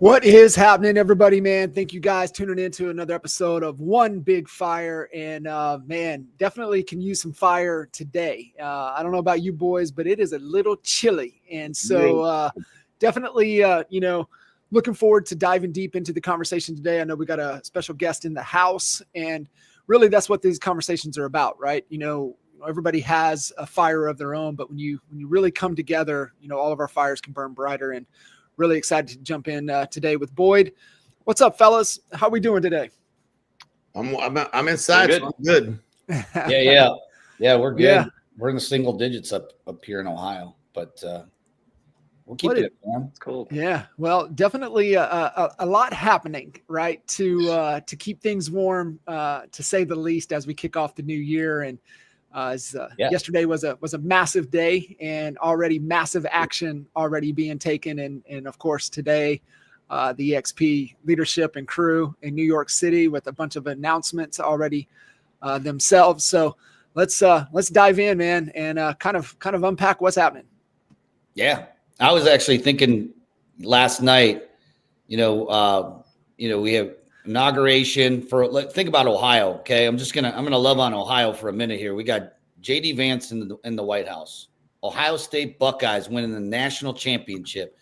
What is happening, everybody, man? Thank you guys tuning into another episode of One Big Fire. And man, definitely can use some fire today. I don't know about you boys, but it is a little chilly. And so definitely, looking forward to diving deep into the conversation today. I know we got a special guest in the house, and really that's what these conversations are about, right? Everybody has a fire of their own, but when you really come together, all of our fires can burn brighter. And really excited to jump in today with Boyd. What's up, fellas? How are we doing today? I'm inside. So I'm good. Yeah. We're good. Yeah. We're in the single digits up here in Ohio, but we'll keep it warm. It's cold. Yeah. Well, definitely a lot happening, right? To keep things warm, to say the least, as we kick off the new year. And yesterday was a massive day, and already massive action already being taken. And of course, today, the EXP leadership and crew in New York City with a bunch of announcements already themselves. So let's dive in, man, and kind of unpack what's happening. Yeah. I was actually thinking last night, we have inauguration think about Ohio. Okay. I'm going to love on Ohio for a minute here. We got JD Vance in the White House, Ohio State Buckeyes winning the national championship.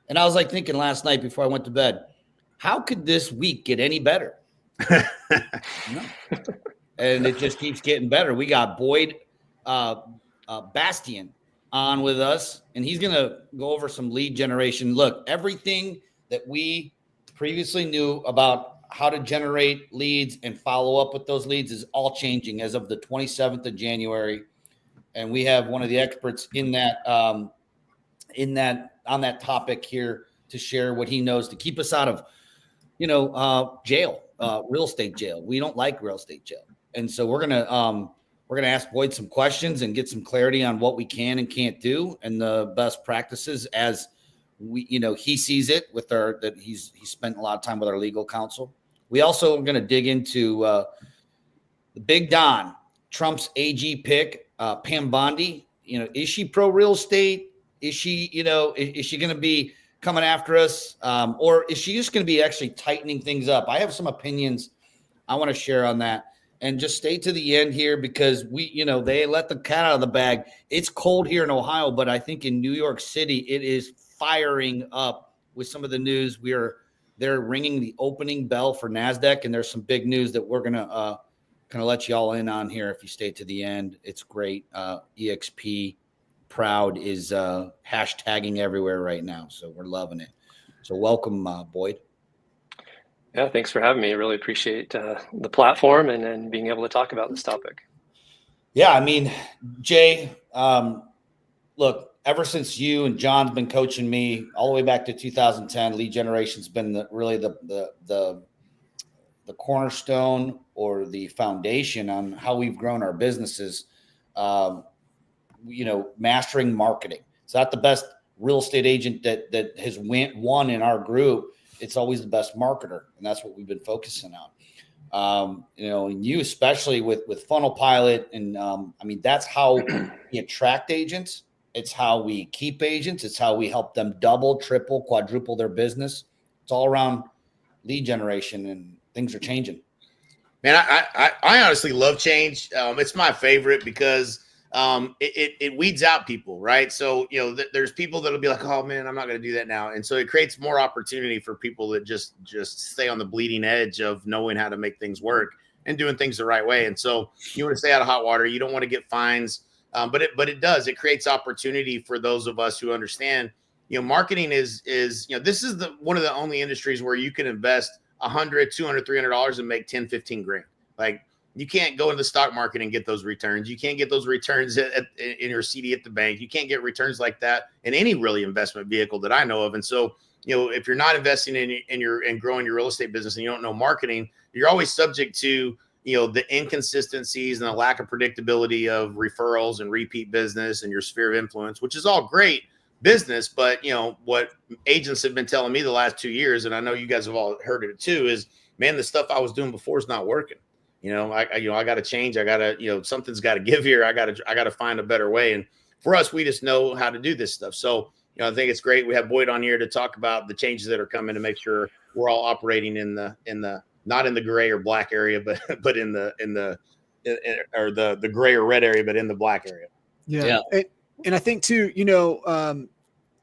And I was thinking last night before I went to bed, how could this week get any better? And it just keeps getting better. We got Boyd Bastian on with us, and he's going to go over some lead generation. Look, everything that we previously knew about how to generate leads and follow up with those leads is all changing as of the 27th of January. And we have one of the experts on that topic here to share what he knows to keep us out of, jail, real estate jail. We don't like real estate jail. And so we're going to ask Boyd some questions and get some clarity on what we can and can't do and the best practices as he sees it with that he's spent a lot of time with our legal counsel. We also are going to dig into the Big Don, Trump's AG pick, Pam Bondi. Is she pro real estate? Is she, is she going to be coming after us? Or is she just going to be actually tightening things up? I have some opinions I want to share on that. And just stay to the end here because they let the cat out of the bag. It's cold here in Ohio, but I think in New York City, it is firing up with some of the news. They're ringing the opening bell for NASDAQ, and there's some big news that we're going to kind of let you all in on here if you stay to the end. It's great. EXP Proud is hashtagging everywhere right now, so we're loving it. So welcome, Boyd. Yeah, thanks for having me. I really appreciate the platform and being able to talk about this topic. Yeah, I mean, Jay, look, ever since you and John's been coaching me all the way back to 2010, lead generation's been really the cornerstone or the foundation on how we've grown our businesses. Mastering marketing. It's not the best real estate agent that has won in our group. It's always the best marketer, and that's what we've been focusing on. And you especially with Funnel Pilot, and that's how we attract agents. It's how we keep agents. It's how we help them double, triple, quadruple their business. It's all around lead generation, and things are changing. Man, I honestly love change. It's my favorite because it weeds out people, right? So, there's people that'll be like, oh man, I'm not going to do that now. And so it creates more opportunity for people that just stay on the bleeding edge of knowing how to make things work and doing things the right way. And so you want to stay out of hot water. You don't want to get fines. But it does. It creates opportunity for those of us who understand, marketing is this is one of the only industries where you can invest $100, $200, $300 and make 10, 15 grand. Like, you can't go into the stock market and get those returns. You can't get those returns in your CD at the bank. You can't get returns like that in any really investment vehicle that I know of. And so, if you're not investing in growing your real estate business and you don't know marketing, you're always subject to, the inconsistencies and the lack of predictability of referrals and repeat business and your sphere of influence, which is all great business. But, what agents have been telling me the last 2 years, and I know you guys have all heard it too, is, man, the stuff I was doing before is not working. I got to change. I got to, something's got to give here. I got to find a better way. And for us, we just know how to do this stuff. So, I think it's great. We have Boyd on here to talk about the changes that are coming to make sure we're all operating in the not in the gray or black area, but in the gray or red area, but in the black area. Yeah. And I think too,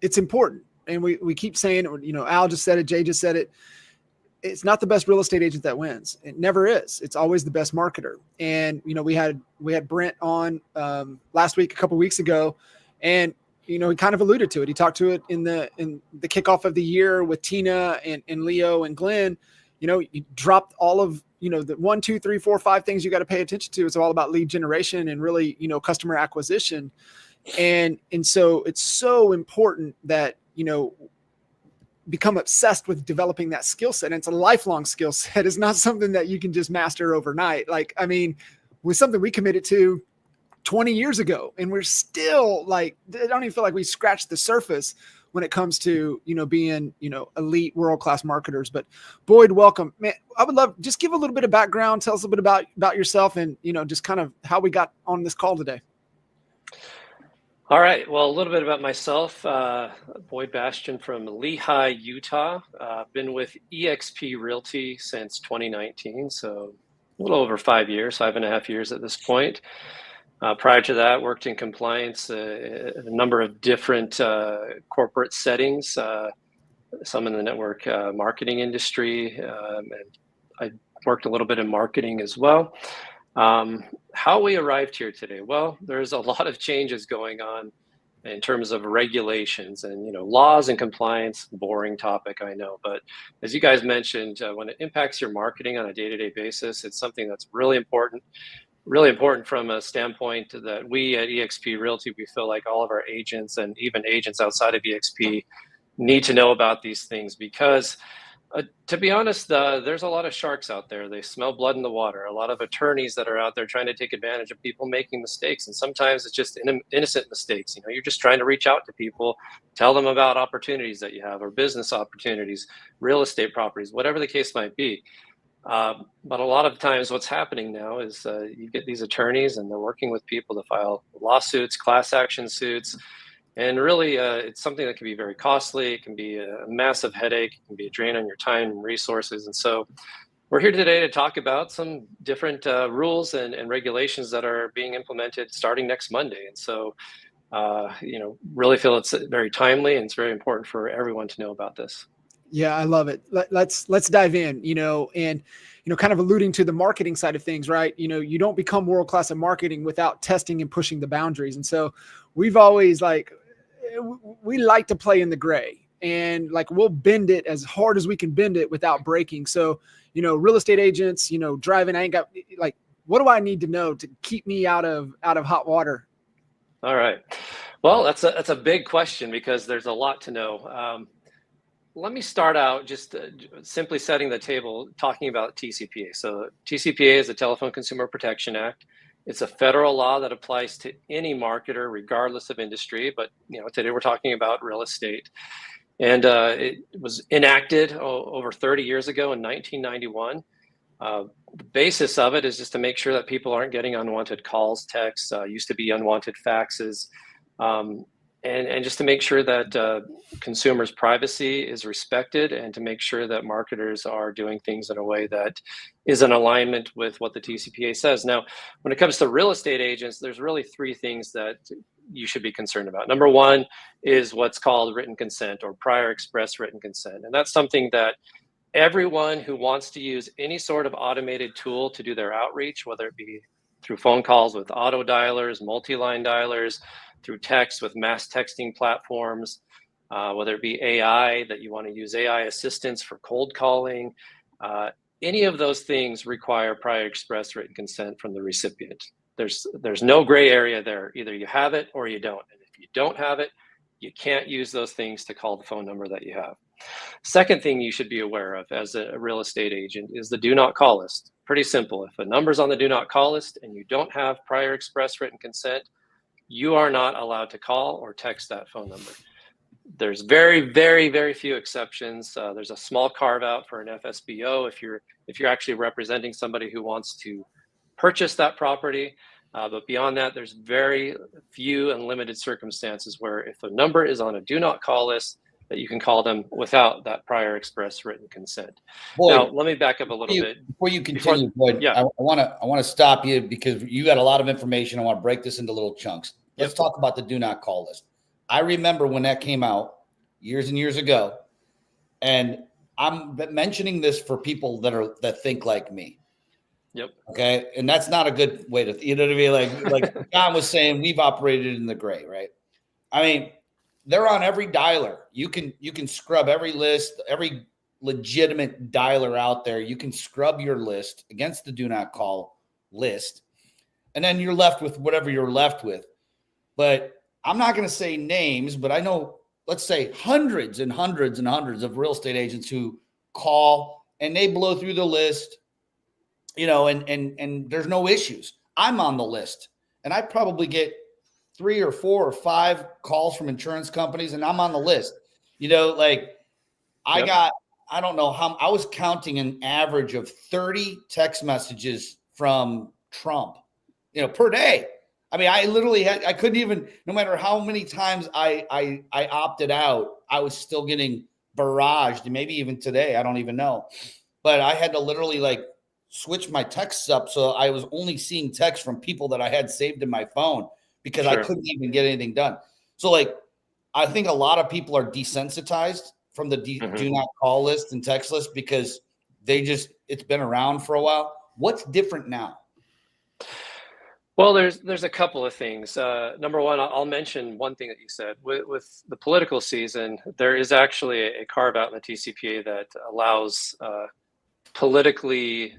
it's important. And we keep saying it, Al just said it, Jay just said it. It's not the best real estate agent that wins. It never is. It's always the best marketer. And, we had Brent on last week, a couple of weeks ago, and, he kind of alluded to it. He talked to it in the kickoff of the year with Tina and Leo and Glenn. You dropped all of, the 1, 2, 3, 4, 5 things you got to pay attention to. It's all about lead generation and really, customer acquisition. And so it's so important that, become obsessed with developing that skill set. And it's a lifelong skill set. It's not something that you can just master overnight. With something we committed to 20 years ago, and we're still I don't even feel like we scratched the surface when it comes to, being, elite world-class marketers. But Boyd, welcome, man. I would love, just give a little bit of background. Tell us a little bit about yourself and, just kind of how we got on this call today. All right. Well, a little bit about myself. Boyd Bastian from Lehi, Utah. Been with eXp Realty since 2019, so a little over 5 years, 5.5 years at this point. Prior to that, worked in compliance, a number of different corporate settings, some in the network marketing industry, and I worked a little bit in marketing as well. How we arrived here today? Well, there's a lot of changes going on in terms of regulations and laws and compliance. Boring topic, I know, but as you guys mentioned, when it impacts your marketing on a day-to-day basis, it's something that's really important from a standpoint that we at eXp Realty, we feel like all of our agents and even agents outside of eXp need to know about these things because to be honest, there's a lot of sharks out there. They smell blood in the water. A lot of attorneys that are out there trying to take advantage of people making mistakes. And sometimes it's just innocent mistakes. You're just trying to reach out to people, tell them about opportunities that you have or business opportunities, real estate properties, whatever the case might be. But a lot of times what's happening now is you get these attorneys and they're working with people to file lawsuits, class action suits. And really, it's something that can be very costly. It can be a massive headache. It can be a drain on your time and resources. And so we're here today to talk about some different rules and regulations that are being implemented starting next Monday. And so, really feel it's very timely and it's very important for everyone to know about this. Yeah, I love it. Let's dive in, and, kind of alluding to the marketing side of things, right? You don't become world-class at marketing without testing and pushing the boundaries. And so we've always we like to play in the gray and we'll bend it as hard as we can bend it without breaking. So, real estate agents, driving, I ain't got what do I need to know to keep me out of hot water? All right. Well, that's a big question because there's a lot to know. Let me start out just simply setting the table, talking about TCPA. So TCPA is the Telephone Consumer Protection Act. It's a federal law that applies to any marketer, regardless of industry. But today we're talking about real estate, and it was enacted over 30 years ago in 1991. The basis of it is just to make sure that people aren't getting unwanted calls, texts, used to be unwanted faxes. And just to make sure that consumers' privacy is respected and to make sure that marketers are doing things in a way that is in alignment with what the TCPA says. Now, when it comes to real estate agents, there's really 3 things that you should be concerned about. Number 1 is what's called written consent or prior express written consent. And that's something that everyone who wants to use any sort of automated tool to do their outreach, whether it be through phone calls with auto dialers, multi-line dialers, through text with mass texting platforms, whether it be AI, that you want to use AI assistance for cold calling, any of those things require prior express written consent from the recipient. There's no gray area there. Either you have it or you don't. And if you don't have it, you can't use those things to call the phone number that you have. Second thing you should be aware of as a real estate agent is the do not call list. Pretty simple. If a number's on the do not call list and you don't have prior express written consent, you are not allowed to call or text that phone number. There's very, very, very few exceptions. There's a small carve out for an FSBO if you're actually representing somebody who wants to purchase that property. But beyond that, there's very few and limited circumstances where if a number is on a do not call list, that you can call them without that prior express written consent. Boyd, now, let me back up a little bit. Before you continue, Boyd, yeah. I want to stop you because you got a lot of information. I want to break this into little chunks. Let's talk about the do not call list. I remember when that came out years and years ago, and I'm mentioning this for people that think like me. Yep. Okay. And that's not a good way to, you know what I mean? Like John was saying, we've operated in the gray, right? I mean, they're on every dialer. You can scrub every list, every legitimate dialer out there. You can scrub your list against the do not call list. And then you're left with whatever you're left with. But I'm not going to say names, but I know, let's say hundreds and hundreds and hundreds of real estate agents who call and they blow through the list. And there's no issues. I'm on the list and I probably get 3 or 4 or 5 calls from insurance companies and I'm on the list. I don't know how I was counting an average of 30 text messages from Trump, per day. I mean, I literally I couldn't even, no matter how many times I opted out, I was still getting barraged. And maybe even today, I don't even know, but I had to literally switch my texts up. So I was only seeing texts from people that I had saved in my phone because I couldn't even get anything done. So I think a lot of people are desensitized from the do not call list and text list because it's been around for a while. What's different now? Well, there's a couple of things. Number one, I'll mention one thing that you said. With the political season, there is actually a carve out in the TCPA that allows politically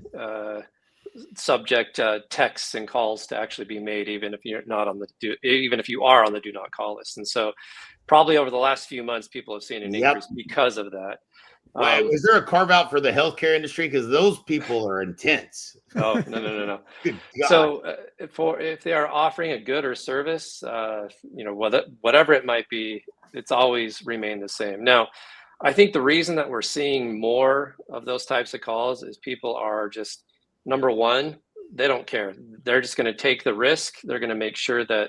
subject texts and calls to actually be made, even if you're not on even if you are on the do not call list. And so, probably over the last few months, people have seen an increase because of that. Is there a carve out for the healthcare industry? Because those people are intense. Oh, no. Good God. So if they are offering a good or service, whatever it might be, it's always remained the same. Now, I think the reason that we're seeing more of those types of calls is people are just, number one, they don't care. They're just going to take the risk. They're going to make sure that,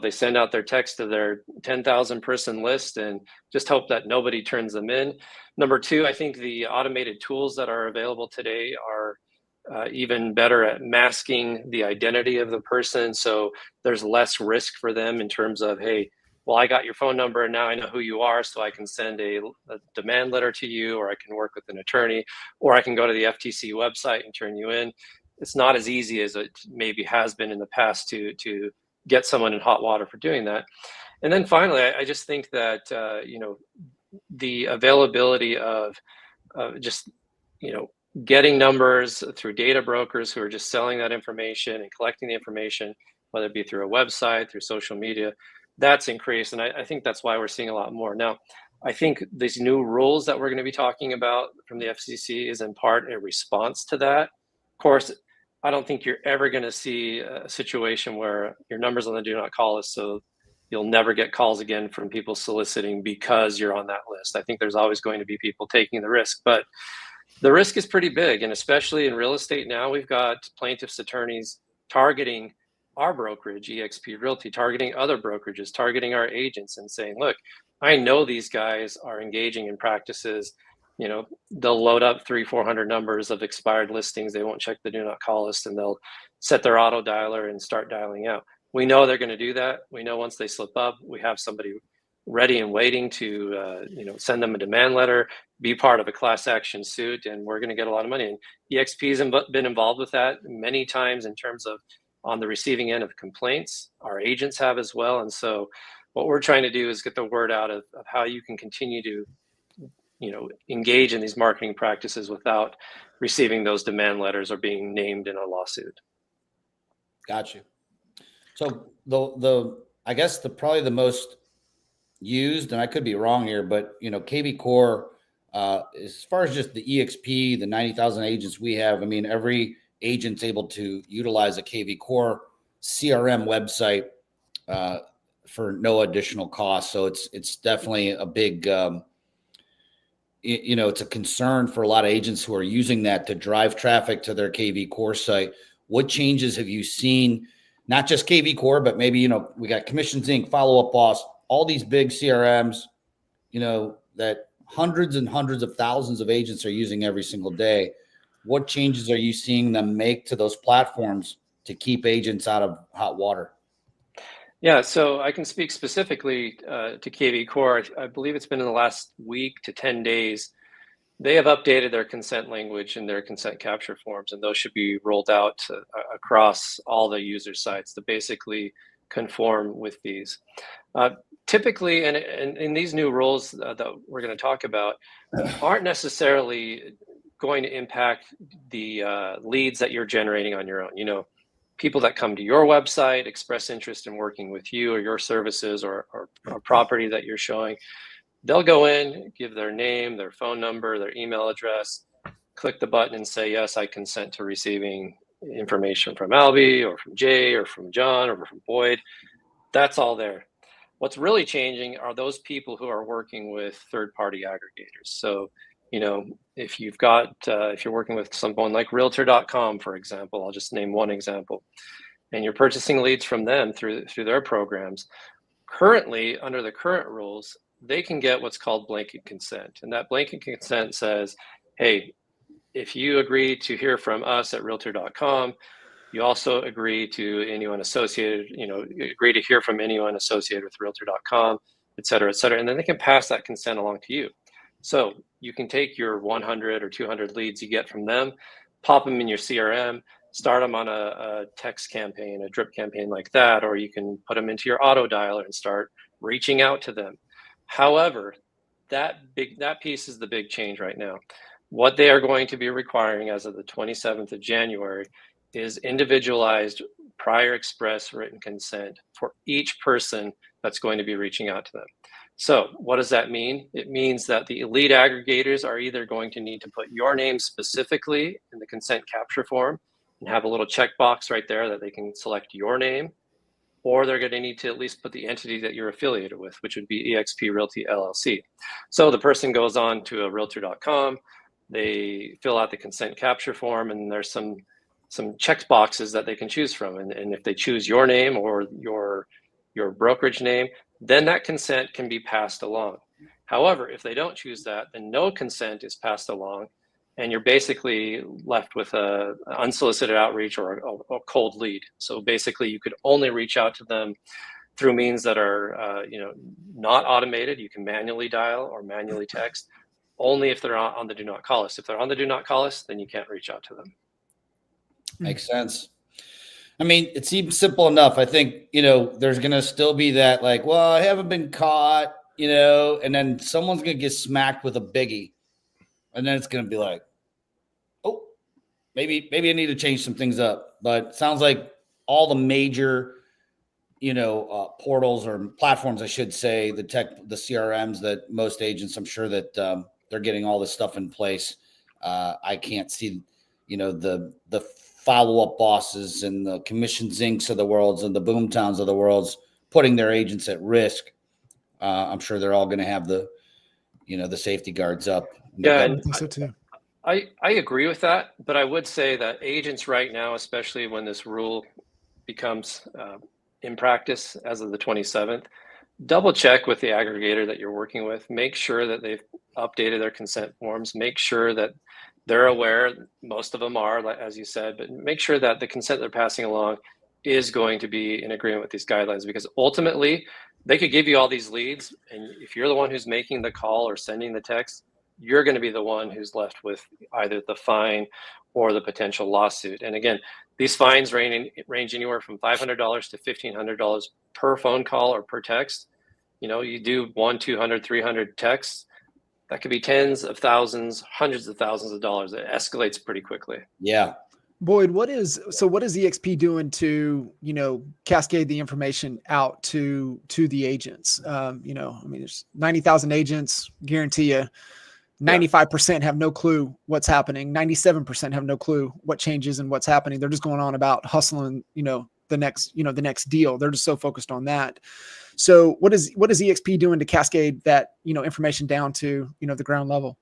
they send out their text to their 10,000 person list and just hope that nobody turns them in. Number two, I think the automated tools that are available today are even better at masking the identity of the person. So there's less risk for them in terms of, hey, well, I got your phone number and now I know who you are, so I can send a demand letter to you, or I can work with an attorney, or I can go to the FTC website and turn you in. It's not as easy as it maybe has been in the past to get someone in hot water for doing that. And then finally, I just think that, the availability of just, getting numbers through data brokers who are just selling that information and collecting the information, whether it be through a website, through social media, that's increased. And I think that's why we're seeing a lot more. Now, I think these new rules that we're going to be talking about from the FCC is in part a response to that. Of course, I don't think you're ever going to see a situation where your number's on the do not call list, so you'll never get calls again from people soliciting because you're on that list. I think there's always going to be people taking the risk, but the risk is pretty big. And especially in real estate now, we've got plaintiffs' attorneys targeting our brokerage, eXp Realty, targeting other brokerages, targeting our agents and saying, look, I know these guys are engaging in practices. They'll load up 300-400 numbers of expired listings. They won't check the do not call list, and they'll set their auto dialer and start dialing out. We know they're going to do that. We know once they slip up, we have somebody ready and waiting to send them a demand letter, be part of a class action suit, and we're going to get a lot of money. And eXp has been involved with that many times in terms of on the receiving end of complaints. Our agents have as well. And so what we're trying to do is get the word out of how you can continue to engage in these marketing practices without receiving those demand letters or being named in a lawsuit. Got you. So I guess probably the most used, and I could be wrong here, but KV Core, as far as just the eXp, the 90,000 agents we have, I mean, every agent's able to utilize a KV Core CRM website for no additional cost. So it's definitely a big it's a concern for a lot of agents who are using that to drive traffic to their KV Core site. What changes have you seen not just KV Core, but maybe, you know, we got Commissions Inc., Follow Up Boss, all these big CRMs, you know, that hundreds and hundreds of thousands of agents are using every single day. What changes are you seeing them make to those platforms to keep agents out of hot water? Yeah, so I can speak specifically to KV Core. I believe it's been in the last week to 10 days. They have updated their consent language and their consent capture forms, and those should be rolled out across all the user sites to basically conform with these. Typically, and in these new rules that we're going to talk about, aren't necessarily going to impact the leads that you're generating on your own. You know, people that come to your website, express interest in working with you or your services or a property that you're showing. They'll go in, give their name, their phone number, their email address, click the button and say, yes, I consent to receiving information from Albie or from Jay or from John or from Boyd. That's all there. What's really changing are those people who are working with third-party aggregators. So, you know, if you're working with someone like Realtor.com, for example, I'll just name one example, and you're purchasing leads from them through their programs. Currently, under the current rules, they can get what's called blanket consent. And that blanket consent says, hey, if you agree to hear from us at Realtor.com, you also agree to anyone associated, you know, agree to hear from anyone associated with Realtor.com, et cetera, et cetera. And then they can pass that consent along to you. So you can take your 100 or 200 leads you get from them, pop them in your CRM, start them on a text campaign, a drip campaign like that, or you can put them into your auto dialer and start reaching out to them. However, that piece is the big change right now. What they are going to be requiring as of the 27th of January is individualized prior express written consent for each person that's going to be reaching out to them. So what does that mean? It means that the lead aggregators are either going to need to put your name specifically in the consent capture form and have a little checkbox right there that they can select your name, or they're going to need to at least put the entity that you're affiliated with, which would be eXp Realty LLC. So the person goes on to a Realtor.com, they fill out the consent capture form, and there's some check boxes that they can choose from. And if they choose your name or your brokerage name, then that consent can be passed along. However, if they don't choose that, then no consent is passed along, and you're basically left with a unsolicited outreach or a cold lead. So basically, you could only reach out to them through means that are not automated. You can manually dial or manually text, only if they're on the do not call list. If they're on the do not call list, then you can't reach out to them. Makes sense. I mean, it seems simple enough. I think, you know, there's going to still be that like, well, I haven't been caught, you know, and then someone's going to get smacked with a biggie. And then it's going to be like, oh, maybe I need to change some things up. But it sounds like all the major, you know, portals or platforms, I should say, the CRMs that most agents, I'm sure that they're getting all this stuff in place. I can't see, you know, the follow-up bosses and the Commissions Inc. of the worlds and the Boomtowns of the worlds putting their agents at risk. I'm sure they're all going to have the safety guards up. Yeah, I think so too. I agree with that, but I would say that agents right now, especially when this rule becomes in practice as of the 27th, double check with the aggregator that you're working with. Make sure that they've updated their consent forms. Make sure that they're aware, most of them are, as you said, but make sure that the consent they're passing along is going to be in agreement with these guidelines, because ultimately they could give you all these leads, and if you're the one who's making the call or sending the text, you're going to be the one who's left with either the fine or the potential lawsuit. And again, these fines range anywhere from $500 to $1,500 per phone call or per text. You know, you do 100, 200, 300 texts, that could be tens of thousands, hundreds of thousands of dollars. It escalates pretty quickly. Yeah. Boyd, what is EXP doing to, you know, cascade the information out to the agents? You know, I mean, there's 90,000 agents, guarantee you 95% have no clue what's happening. 97% have no clue what changes and what's happening. They're just going on about hustling, you know, the next deal. They're just so focused on that. So what is EXP doing to cascade that, you know, information down to, you know, the ground level?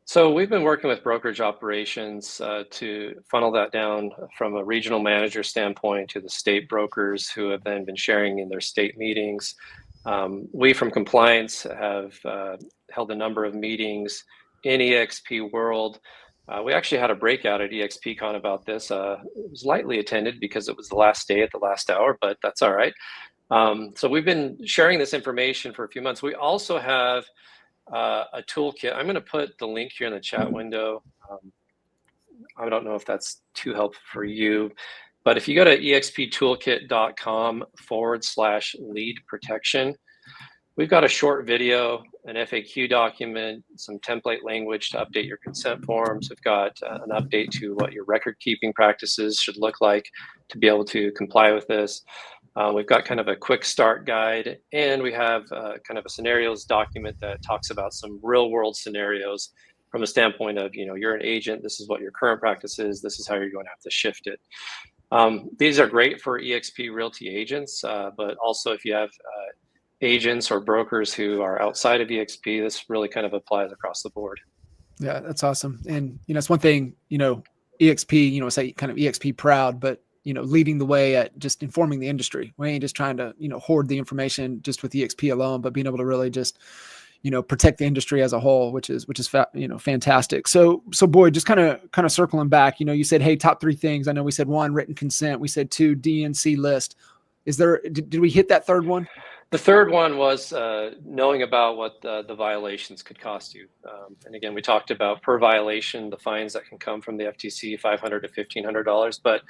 So we've been working with brokerage operations to funnel that down from a regional manager standpoint to the state brokers who have then been sharing in their state meetings. We from compliance have held a number of meetings in EXP world. We actually had a breakout at EXPCon about this. It was lightly attended because it was the last day at the last hour, but that's all right. So we've been sharing this information for a few months. We also have a toolkit. I'm going to put the link here in the chat window. I don't know if that's too helpful for you, but if you go to exptoolkit.com/lead protection, we've got a short video, an FAQ document, some template language to update your consent forms. We've got an update to what your record keeping practices should look like to be able to comply with this. We've got kind of a quick start guide, and we have kind of a scenarios document that talks about some real world scenarios from a standpoint of, you're an agent, this is what your current practice is, this is how you're going to have to shift it. These are great for EXP Realty agents, but also if you have agents or brokers who are outside of EXP, this really kind of applies across the board. Yeah, that's awesome. And, it's one thing, EXP, say kind of EXP proud, but, leading the way at just informing the industry. We ain't just trying to, hoard the information just with EXP alone, but being able to really just, protect the industry as a whole, which is fantastic. So Boyd, just kind of circling back, you said, hey, top 3 things. I know we said 1, written consent. We said 2, DNC list. Did we hit that third one? The third one was knowing about what the violations could cost you. And again, we talked about per violation, the fines that can come from the FTC, $500 to $1,500. But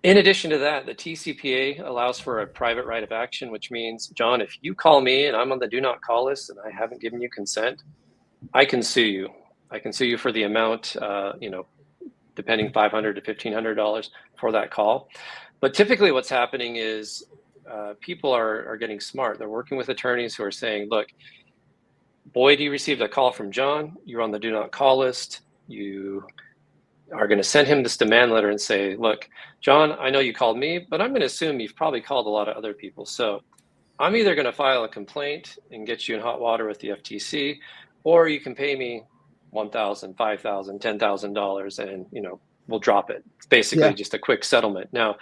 in addition to that, the TCPA allows for a private right of action, which means, John, if you call me and I'm on the do not call list and I haven't given you consent, I can sue you. I can sue you for the amount, depending $500 to $1,500 for that call. But typically what's happening is people are getting smart. They're working with attorneys who are saying, look, Boyd, you received a call from John. You're on the do not call list. You are going to send him this demand letter and say, look, John, I know you called me, but I'm going to assume you've probably called a lot of other people. So I'm either going to file a complaint and get you in hot water with the FTC, or you can pay me $1,000, $5,000, $10,000 and, we'll drop it. It's basically just a quick settlement. Now,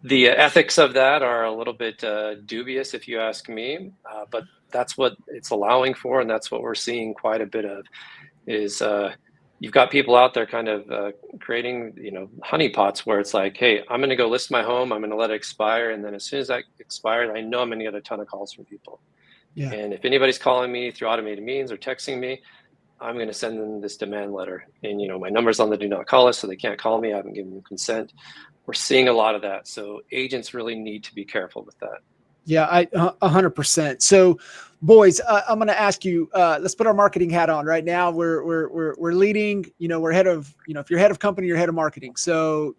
the ethics of that are a little bit dubious, if you ask me, but that's what it's allowing for, and that's what we're seeing quite a bit of. Is you've got people out there kind of creating, honeypots where it's like, hey, I'm going to go list my home, I'm going to let it expire, and then as soon as that expires, I know I'm going to get a ton of calls from people. Yeah. And if anybody's calling me through automated means or texting me, I'm going to send them this demand letter, and my number's on the do not call list, so they can't call me. I haven't given them consent. We're seeing a lot of that. So agents really need to be careful with that. Yeah, 100%. So boys, I'm going to ask you, let's put our marketing hat on right now. We're leading, we're head of, if you're head of company, you're head of marketing. So,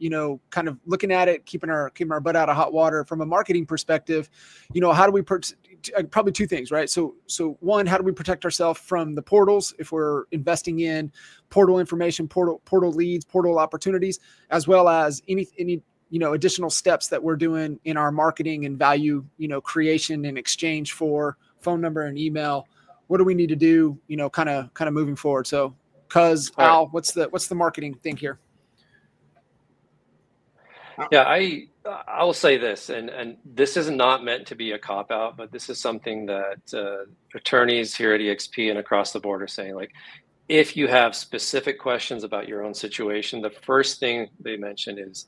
kind of looking at it, keeping our butt out of hot water from a marketing perspective, how do we probably 2 things, right? So 1, how do we protect ourselves from the portals if we're investing in portal information, portal leads, portal opportunities, as well as any additional steps that we're doing in our marketing and value, creation in exchange for phone number and email. What do we need to do, kind of moving forward? So, Al, what's the marketing thing here? Yeah, I will say this, and this is not meant to be a cop-out, but this is something that attorneys here at EXP and across the board are saying, like, if you have specific questions about your own situation, the first thing they mention is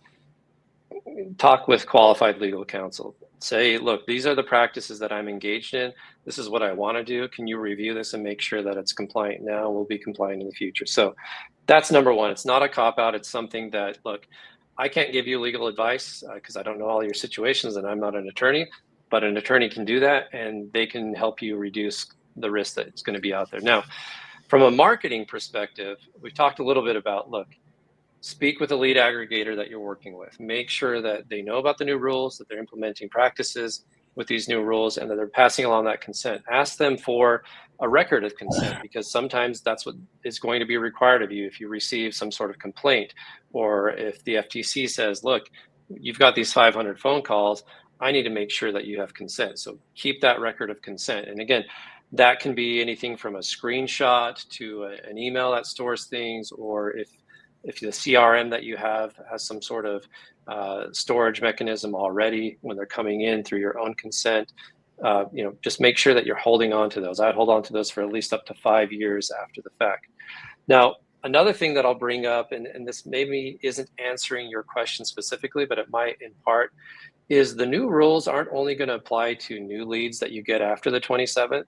talk with qualified legal counsel. Say, look, these are the practices that I'm engaged in. This is what I want to do. Can you review this and make sure that it's compliant now? Will be compliant in the future. So that's number 1. It's not a cop-out. It's something that, look, I can't give you legal advice because I don't know all your situations and I'm not an attorney, but an attorney can do that and they can help you reduce the risk that it's going to be out there. Now, from a marketing perspective, we've talked a little bit about, look, speak with the lead aggregator that you're working with. Make sure that they know about the new rules, that they're implementing practices with these new rules, and that they're passing along that consent. Ask them for a record of consent, because sometimes that's what is going to be required of you if you receive some sort of complaint, or if the FTC says, look, you've got these 500 phone calls, I need to make sure that you have consent. So keep that record of consent. And again, That can be anything from a screenshot to an email that stores things, or if the CRM that you have has some sort of storage mechanism already when they're coming in through your own consent, just make sure that you're holding on to those. I'd hold on to those for at least up to 5 years after the fact. Now, another thing that I'll bring up, and this maybe isn't answering your question specifically, but it might in part, is the new rules aren't only going to apply to new leads that you get after the 27th,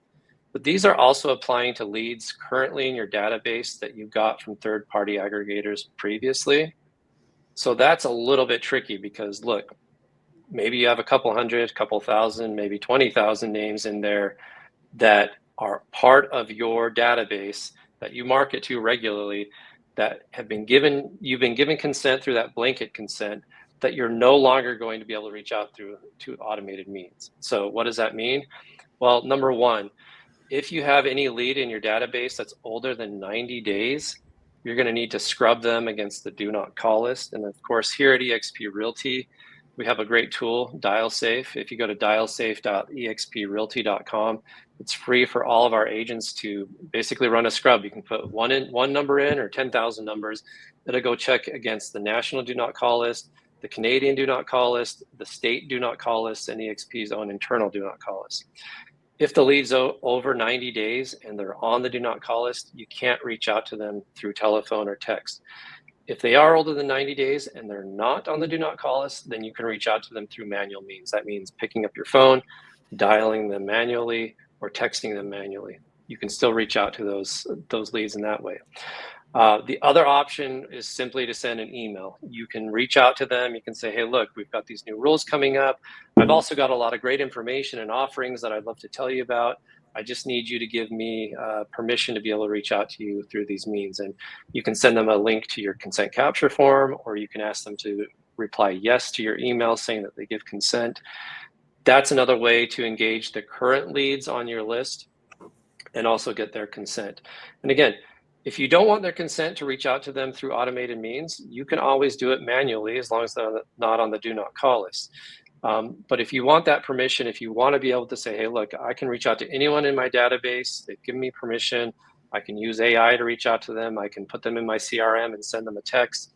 but these are also applying to leads currently in your database that you got from third-party aggregators previously. So that's a little bit tricky because, look, maybe you have a couple hundred, couple thousand, maybe 20,000 names in there that are part of your database that you market to regularly, that you've been given consent through that blanket consent, that you're no longer going to be able to reach out through to automated means. So what does that mean? Well, number one, if you have any lead in your database that's older than 90 days, you're going to need to scrub them against the do not call list. And of course, here at eXp Realty, we have a great tool, DialSafe. If you go to dialsafe.exprealty.com, it's free for all of our agents to basically run a scrub. You can put one number in or 10,000 numbers. It'll go check against the national do not call list, the Canadian do not call list, the state do not call list, and eXp's own internal do not call list. If the lead's over 90 days and they're on the do not call list, you can't reach out to them through telephone or text. If they are older than 90 days and they're not on the do not call list, then you can reach out to them through manual means. That means picking up your phone, dialing them manually, or texting them manually. You can still reach out to those leads in that way. The other option is simply to send an email. You can reach out to them. You can say, hey, look, we've got these new rules coming up. I've also got a lot of great information and offerings that I'd love to tell you about. I just need you to give me permission to be able to reach out to you through these means. And you can send them a link to your consent capture form, or you can ask them to reply yes to your email saying that they give consent. That's another way to engage the current leads on your list and also get their consent. And again, if you don't want their consent to reach out to them through automated means, you can always do it manually as long as they're not on the do not call list. But if you want that permission, if you want to be able to say, hey, look, I can reach out to anyone in my database, they've given me permission, I can use AI to reach out to them, I can put them in my CRM and send them a text.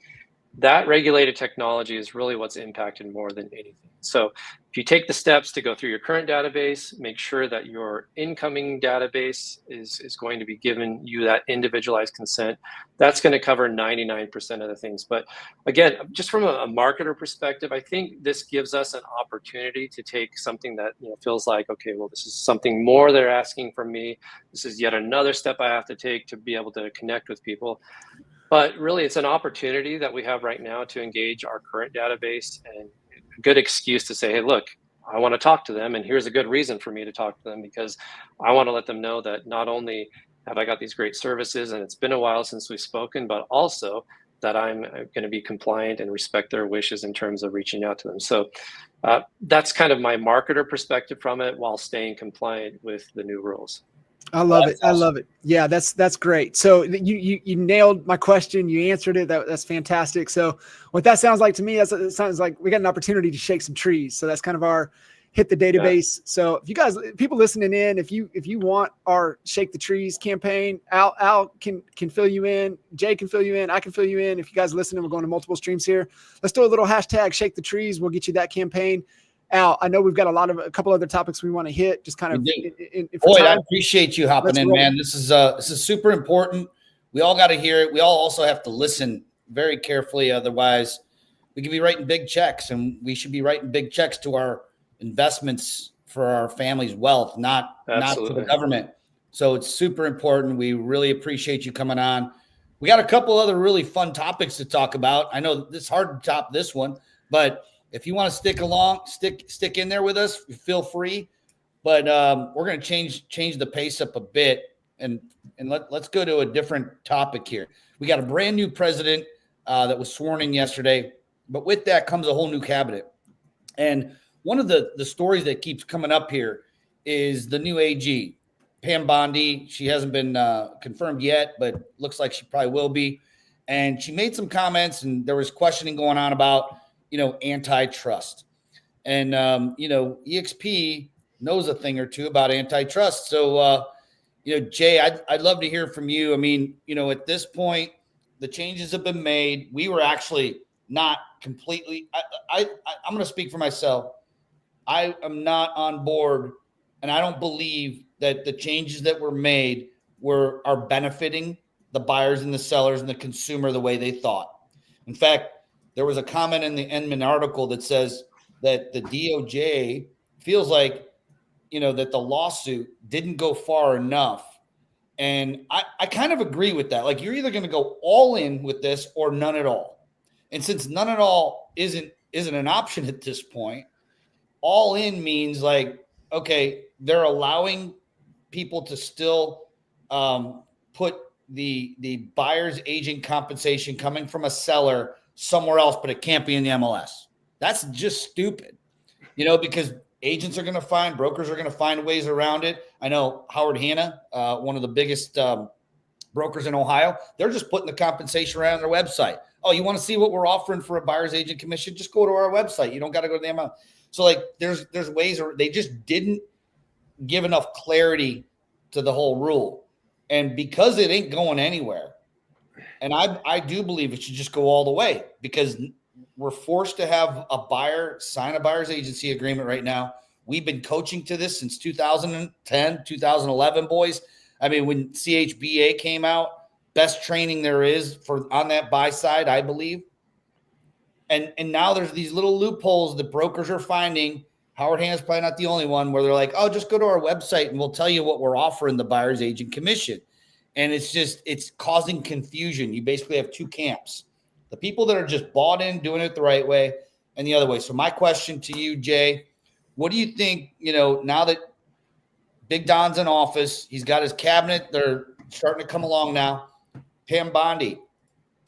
That regulated technology is really what's impacted more than anything. So if you take the steps to go through your current database, make sure that your incoming database is going to be giving you that individualized consent. That's going to cover 99% of the things. But again, just from a marketer perspective, I think this gives us an opportunity to take something that feels like, okay, well, this is something more they're asking from me. This is yet another step I have to take to be able to connect with people. But really, it's an opportunity that we have right now to engage our current database, and a good excuse to say, hey, look, I want to talk to them, and here's a good reason for me to talk to them, because I want to let them know that not only have I got these great services and it's been a while since we've spoken, but also that I'm going to be compliant and respect their wishes in terms of reaching out to them. So that's kind of my marketer perspective from it, while staying compliant with the new rules. I love it. Awesome. I love it. Yeah, that's great. So you nailed my question. You answered it. That's fantastic. So what that sounds like to me, it sounds like we got an opportunity to shake some trees. So that's kind of our hit the database. Yeah. So if you guys, people listening in, if you want our Shake the Trees campaign, Al can fill you in. Jay can fill you in. I can fill you in. If you guys listening, we're going to multiple streams here. Let's do a little hashtag Shake the Trees. We'll get you that campaign. Al, I know we've got a couple other topics we want to hit. Just kind of. Boyd, I appreciate you hopping in, man. This is super important. We all got to hear it. We all also have to listen very carefully. Otherwise, we could be writing big checks, and we should be writing big checks to our investments for our family's wealth, not to the government. So it's super important. We really appreciate you coming on. We got a couple other really fun topics to talk about. I know it's hard to top this one, but if you want to stick in there with us, feel free. But we're going to change the pace up a bit, and let's go to a different topic here. We got a brand new president that was sworn in yesterday, but with that comes a whole new cabinet. And one of the stories that keeps coming up here is the new AG, Pam Bondi. She hasn't been confirmed yet, but looks like she probably will be. And she made some comments, and there was questioning going on about antitrust. And, EXP knows a thing or two about antitrust. So Jay, I'd love to hear from you. I mean, at this point, the changes have been made. We were actually not completely. I'm going to speak for myself. I am not on board, and I don't believe that the changes that were made are benefiting the buyers and the sellers and the consumer the way they thought. In fact, there was a comment in the Enman article that says that the DOJ feels like, that the lawsuit didn't go far enough. And I kind of agree with that. Like, you're either going to go all in with this or none at all. And since none at all isn't an option at this point, all in means like, okay, they're allowing people to still put the buyer's agent compensation coming from a seller somewhere else, but it can't be in the MLS. That's just stupid, because agents are going to brokers are going to find ways around it. I know Howard Hanna, one of the biggest brokers in Ohio, they're just putting the compensation around their website. Oh, you want to see what we're offering for a buyer's agent commission? Just go to our website. You don't got to go to the MLS. So like there's ways, they just didn't give enough clarity to the whole rule. And because it ain't going anywhere, and I do believe it should just go all the way, because we're forced to have a buyer sign a buyer's agency agreement right now. We've been coaching to this since 2010, 2011, boys. I mean, when CHBA came out, best training there is on that buy side, I believe. And now there's these little loopholes that brokers are finding. Howard Hanna's probably not the only one, where they're like, oh, just go to our website and we'll tell you what we're offering the buyer's agent commission. And it's causing confusion. You basically have two camps: the people that are just bought in, doing it the right way, and the other way. So my question to you, Jay, what do you think, now that Big Don's in office, he's got his cabinet, they're starting to come along now. Pam Bondi,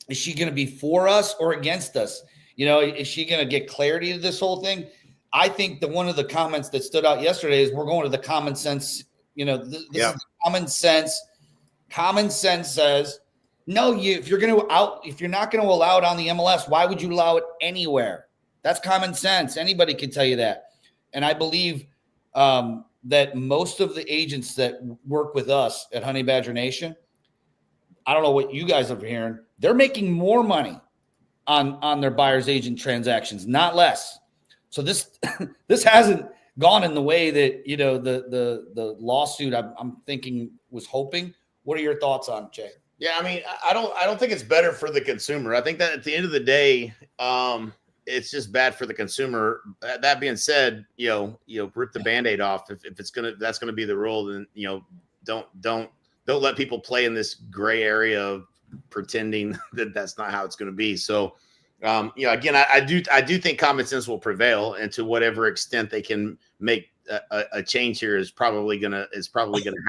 is she going to be for us or against us? Is she going to get clarity to this whole thing? I think that one of the comments that stood out yesterday is we're going to the common sense. This is common sense. Common sense says, no, if you're not going to allow it on the MLS, why would you allow it anywhere? That's common sense. Anybody can tell you that. And I believe that most of the agents that work with us at Honey Badger Nation, I don't know what you guys are hearing, they're making more money on their buyer's agent transactions, not less. So this hasn't gone in the way that the lawsuit I'm thinking was hoping. What are your thoughts on it, Jay? Yeah, I mean, I don't think it's better for the consumer. I think that at the end of the day, it's just bad for the consumer. That being said, rip the Band-Aid off. If that's gonna be the rule, then don't let people play in this gray area of pretending that that's not how it's going to be. So, again, I do think common sense will prevail, and to whatever extent they can make a change here is probably gonna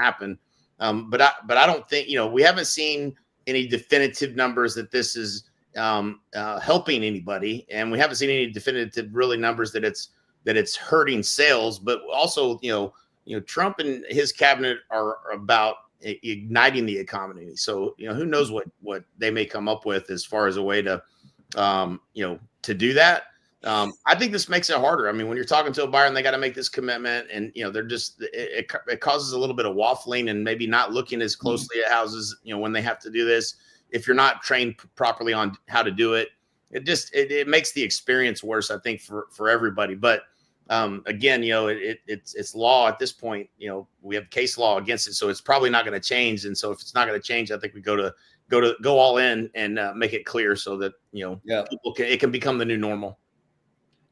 happen. But I don't think, we haven't seen any definitive numbers that this is helping anybody, and we haven't seen any definitive really numbers that it's hurting sales. But also, Trump and his cabinet are about igniting the economy. So, who knows what they may come up with as far as a way to to do that. I think this makes it harder. I mean, when you're talking to a buyer and they got to make this commitment, and they're just it causes a little bit of waffling and maybe not looking as closely at houses. when they have to do this, if you're not trained properly on how to do it, it makes the experience worse, I think, for everybody. But again, it's law at this point. We have case law against it, so it's probably not going to change. And so if it's not going to change, I think we go all in and make it clear so that people it can become the new normal.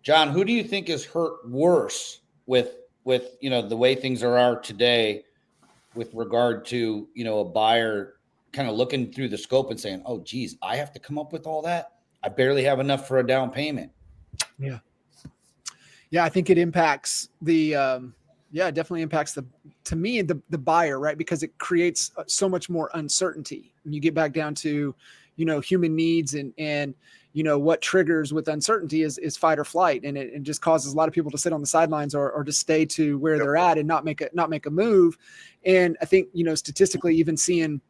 John, who do you think is hurt worse with the way things are today, with regard to a buyer kind of looking through the scope and saying, "Oh, geez, I have to come up with all that. I barely have enough for a down payment." Yeah, I think it impacts it definitely impacts the buyer, right? Because it creates so much more uncertainty. When you get back down to, human needs and what triggers with uncertainty is fight or flight. And it just causes a lot of people to sit on the sidelines or to stay to where they're at and not make a move. And I think, statistically, even seeing,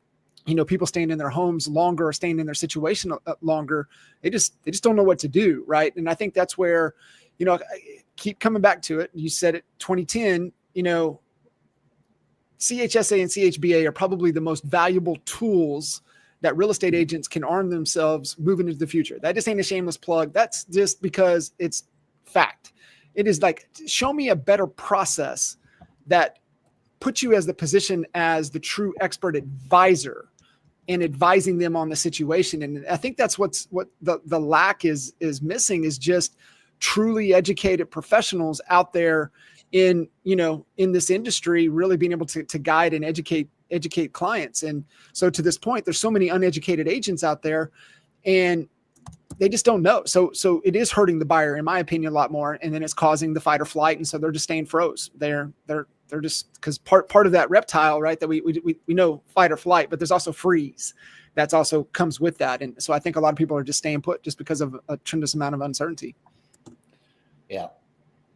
people staying in their homes longer or staying in their situation longer, they just don't know what to do. Right. And I think that's where, I keep coming back to it. You said it, 2010, CHSA and CHBA are probably the most valuable tools that real estate agents can arm themselves moving into the future. That just ain't a shameless plug. That's just because it's fact. It is like, show me a better process that puts you as the position as the true expert advisor and advising them on the situation. And I think that's what the lack is missing, is just truly educated professionals out there in this industry, really being able to guide and educate clients. And so to this point, there's so many uneducated agents out there, and they just don't know. So it is hurting the buyer, in my opinion, a lot more. And then it's causing the fight or flight. And so they're just staying froze. They're just, because part of that reptile, right, that we know fight or flight, but there's also freeze. That's also comes with that. And so I think a lot of people are just staying put just because of a tremendous amount of uncertainty. Yeah.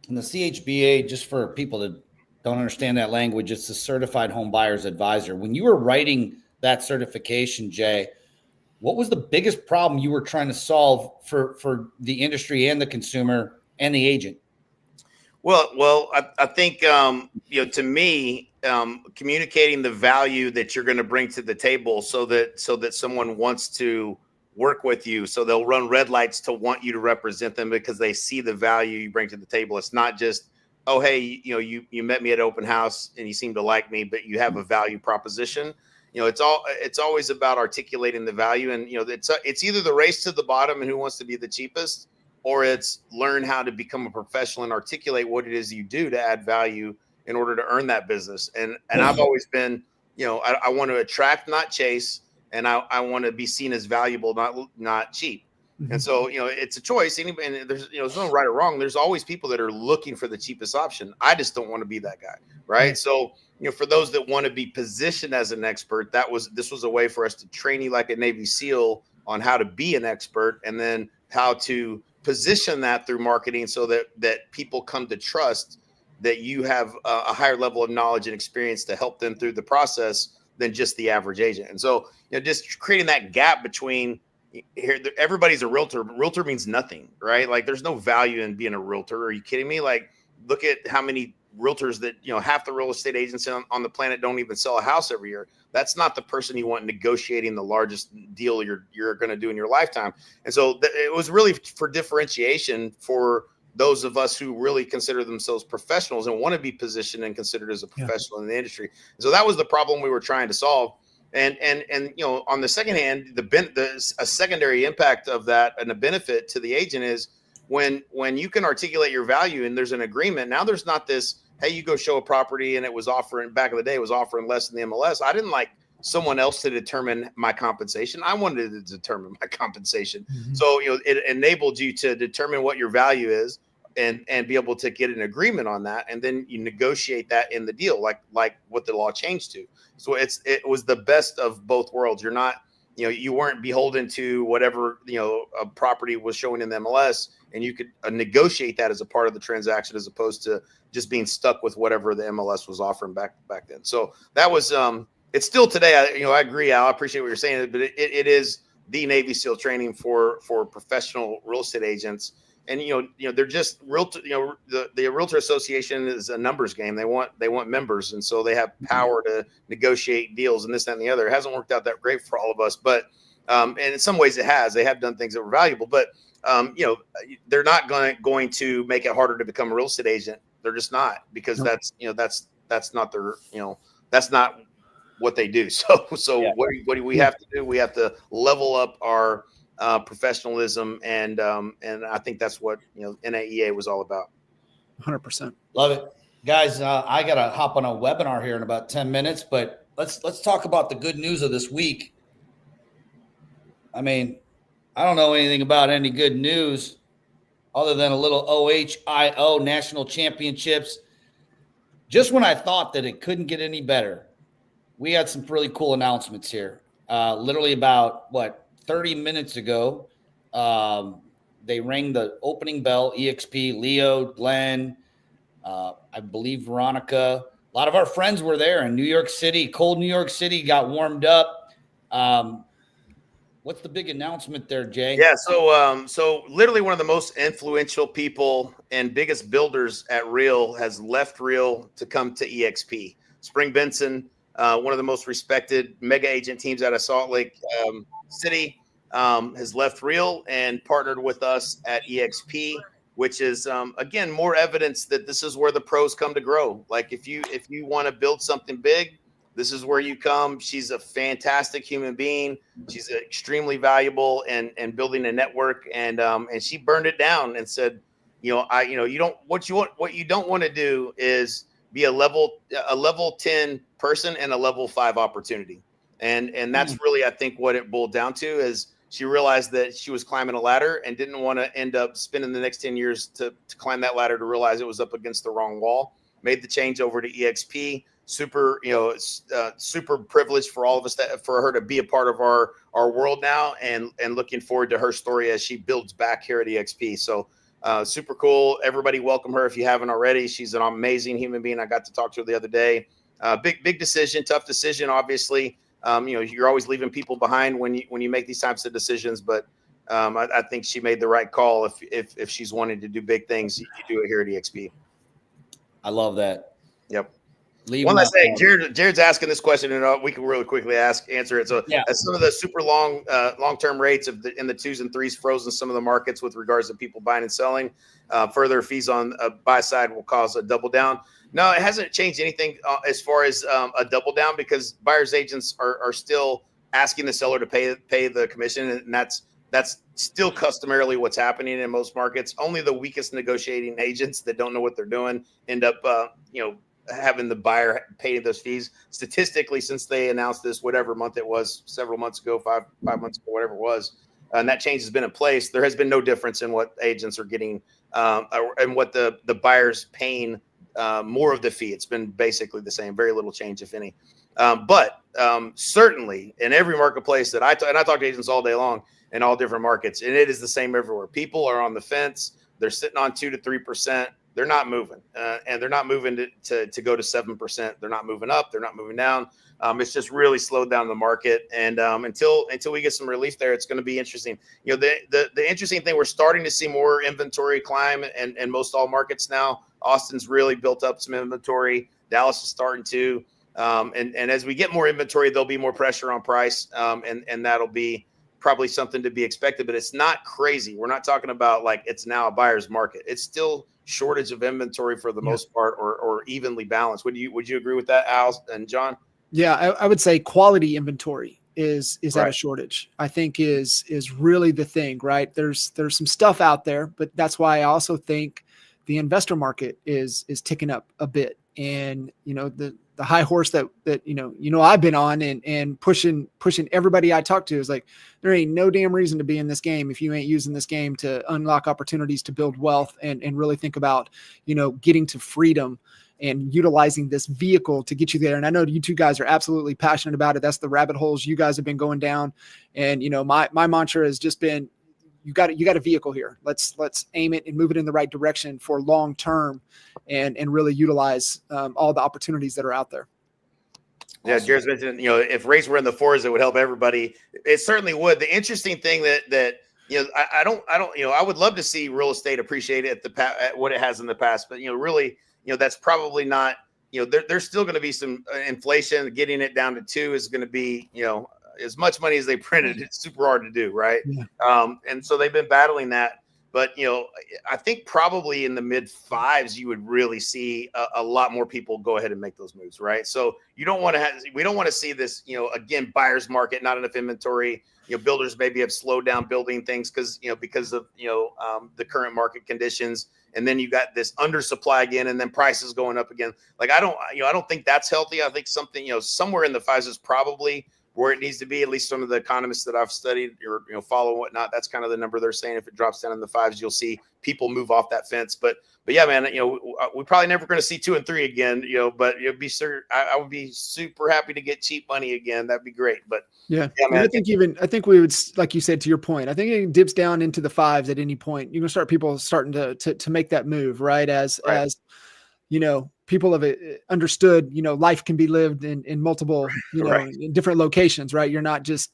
And the CHBA, just for people that don't understand that language, it's the Certified Home Buyer's Advisor. When you were writing that certification, Jay, what was the biggest problem you were trying to solve for the industry and the consumer and the agent? Well, I think, to me, communicating the value that you're going to bring to the table so that someone wants to work with you. So they'll run red lights to want you to represent them because they see the value you bring to the table. It's not just, oh, hey, you met me at open house and you seem to like me, but you have a value proposition. It's always about articulating the value. And, it's either the race to the bottom and who wants to be the cheapest, or it's learn how to become a professional and articulate what it is you do to add value in order to earn that business. And I've always been, I want to attract, not chase. And I want to be seen as valuable, not cheap. Mm-hmm. And so, it's a choice. And there's no right or wrong. There's always people that are looking for the cheapest option. I just don't want to be that guy. Right. Mm-hmm. So, for those that want to be positioned as an expert, this was a way for us to train you like a Navy SEAL on how to be an expert, and then how to position that through marketing so that people come to trust that you have a higher level of knowledge and experience to help them through the process than just the average agent. And so, just creating that gap between here, everybody's a realtor. Realtor means nothing, right? Like, there's no value in being a realtor. Are you kidding me? Like, look at how many realtors that, half the real estate agents on the planet don't even sell a house every year. That's not the person you want negotiating the largest deal you're going to do in your lifetime. And so it was really for differentiation for those of us who really consider themselves professionals and want to be positioned and considered as a professional in the industry. And so that was the problem we were trying to solve. And on the second hand, a secondary impact of that and a benefit to the agent is when you can articulate your value and there's an agreement. Now there's not this, hey, you go show a property and it was offering, back in the day, it was offering less than the MLS. I didn't like someone else to determine my compensation. I wanted to determine my compensation. Mm-hmm. So, it enabled you to determine what your value is and be able to get an agreement on that. And then you negotiate that in the deal, like what the law changed to. So it was the best of both worlds. You're not, you weren't beholden to whatever, a property was showing in the MLS, and you could negotiate that as a part of the transaction, as opposed to just being stuck with whatever the MLS was offering back then. So that was, it's still today. I agree, Al. I appreciate what you're saying, but it is the Navy SEAL training for professional real estate agents. And, they're just realtor, the Realtor Association is a numbers game. They want members. And so they have power to negotiate deals and this, that, and the other. It hasn't worked out that great for all of us, but, and in some ways it has. They have done things that were valuable, but, they're not going to make it harder to become a real estate agent. They're just not, because that's not their, that's not what they do. So what do we have to do? We have to level up our professionalism, and I think that's what NAEA was all about. 100%. Love it, guys. I gotta hop on a webinar here in about 10 minutes, but let's talk about the good news of this week. I mean, I don't know anything about any good news other than a little OHIO national championships. Just when I thought that it couldn't get any better, we had some really cool announcements here. Literally about 30 minutes ago, they rang the opening bell. EXP, Leo, Glenn, I believe Veronica. A lot of our friends were there in New York City. Cold New York City got warmed up. What's the big announcement there, Jay? Yeah, so literally one of the most influential people and biggest builders at Real has left Real to come to EXP. Spring Benson, one of the most respected mega agent teams out of Salt Lake City, has left Real and partnered with us at EXP, which is again more evidence that this is where the pros come to grow. Like if you want to build something big, this is where you come. She's a fantastic human being. She's extremely valuable and building a network. And she burned it down and said, what you don't want to do is be a level 10 person and a level 5 opportunity. And that's really, I think, what it boiled down to is she realized that she was climbing a ladder and didn't want to end up spending the next 10 years to climb that ladder, to realize it was up against the wrong wall. Made the change over to EXP. Super privileged for all of us for her to be a part of our world now, and looking forward to her story as she builds back here at EXP. So super cool. Everybody welcome her if you haven't already. She's an amazing human being. I got to talk to her the other day. Big decision, tough decision, obviously. You're always leaving people behind when you make these types of decisions, but I think she made the right call. If she's wanting to do big things, you do it here at EXP. I love that. Yep. One last thing, Jared's asking this question, and we can really quickly answer it. So, as some of the super long-term rates in the 2s and 3s frozen some of the markets with regards to people buying and selling, further fees on a buy side will cause a double down. No, it hasn't changed anything as far as a double down, because buyers agents are still asking the seller to pay the commission, and that's still customarily what's happening in most markets. Only the weakest negotiating agents that don't know what they're doing end up having the buyer pay those fees. Statistically, since they announced this, whatever month it was, several months ago, five months ago, whatever it was, and that change has been in place, there has been no difference in what agents are getting and what the buyer's paying more of the fee. It's been basically the same, very little change, if any. But certainly in every marketplace that I talk to agents all day long in all different markets, and it is the same everywhere. People are on the fence. They're sitting on 2 to 3%. They're not moving, and they're not moving to go to 7%. They're not moving up. They're not moving down. It's just really slowed down the market. And until we get some relief there, it's going to be interesting. The interesting thing, we're starting to see more inventory climb in most all markets now. Austin's really built up some inventory. Dallas is starting to. And as we get more inventory, there'll be more pressure on price, and that'll be probably something to be expected. But it's not crazy. We're not talking about like it's now a buyer's market. It's still shortage of inventory for the most part, or evenly balanced. Would you agree with that, Al and John? Yeah, I would say quality inventory is at a shortage. I think is really the thing, right? There's some stuff out there, but that's why I also think the investor market is ticking up a bit. And the high horse that I've been on and pushing everybody I talk to is like, there ain't no damn reason to be in this game if you ain't using this game to unlock opportunities to build wealth and really think about, getting to freedom and utilizing this vehicle to get you there. And I know you two guys are absolutely passionate about it. That's the rabbit holes you guys have been going down. And, my mantra has just been, you got a vehicle here. Let's aim it and move it in the right direction for long term, and really utilize all the opportunities that are out there. Yeah, Jared's mentioned, if rates were in the 4s, it would help everybody. It certainly would. The interesting thing that I would love to see real estate appreciate it at what it has in the past, but really, that's probably not. There's still going to be some inflation. Getting it down to 2 is going to be, as much money as they printed. It's super hard to do, right? Yeah. And so they've been battling that. But, I think probably in the mid 5s, you would really see a lot more people go ahead and make those moves, right? So we don't want to see this, again, buyer's market, not enough inventory. Builders maybe have slowed down building things because of, the current market conditions. And then you got this undersupply again, and then prices going up again. Like, I don't think that's healthy. I think something, somewhere in the 5s is probably where it needs to be. At least some of the economists that I've studied or follow and whatnot, that's kind of the number they're saying. If it drops down in the 5s, you'll see people move off that fence. But yeah, man, we're probably never going to see 2 and 3 again. But it'd be I would be super happy to get cheap money again. That'd be great. But yeah, man, I think we would, like you said, to your point, I think it dips down into the 5s at any point. You're going to start people starting to make that move, right? As people have understood, life can be lived in multiple, in different locations, right? You're not just,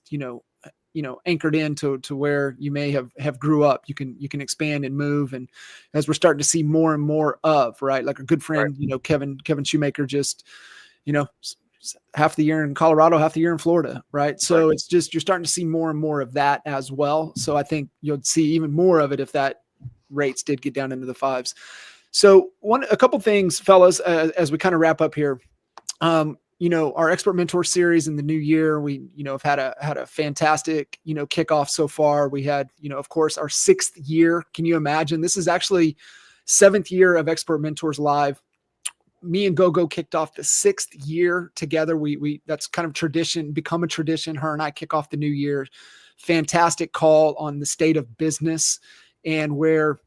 anchored into where you may have grew up. You can expand and move. And as we're starting to see more and more of, right, like a good friend, Kevin Shoemaker just half the year in Colorado, half the year in Florida, right? So it's just, you're starting to see more and more of that as well. So I think you'll see even more of it if that rates did get down into the 5s. So a couple things, fellas, as we kind of wrap up here. Our expert mentor series in the new year, we, have had a fantastic, kickoff so far. We had, of course, our 6th year. Can you imagine? This is actually 7th year of Expert Mentors Live. Me and GoGo kicked off the 6th year together. We that's kind of become a tradition. Her and I kick off the new year. Fantastic call on the state of business and where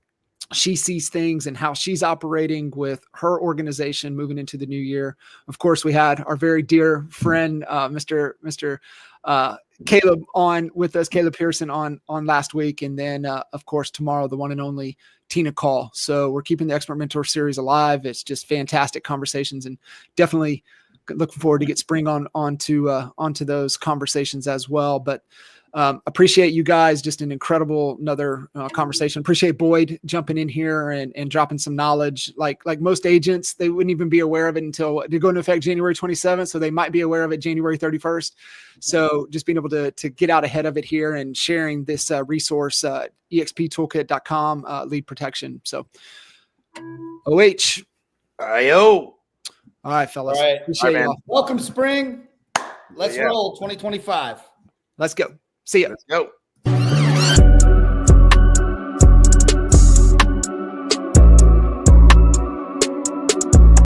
she sees things and how she's operating with her organization moving into the new year. Of course, we had our very dear friend, Mr. Caleb on with us, Caleb Pearson on last week. And then, of course, tomorrow, the one and only Tina Call. So we're keeping the Expert Mentor series alive. It's just fantastic conversations, and definitely looking forward to get Spring onto those conversations as well. But appreciate you guys. Just an incredible another conversation. Appreciate Boyd jumping in here and dropping some knowledge. Like most agents, they wouldn't even be aware of it until it go into effect January 27th. So they might be aware of it January 31st. So just being able to get out ahead of it here and sharing this resource, exptoolkit.com, lead protection. So OH. All right, fellas. All right. Appreciate y'all. Welcome, Spring. Let's roll 2025. Let's go. See ya. Let's go.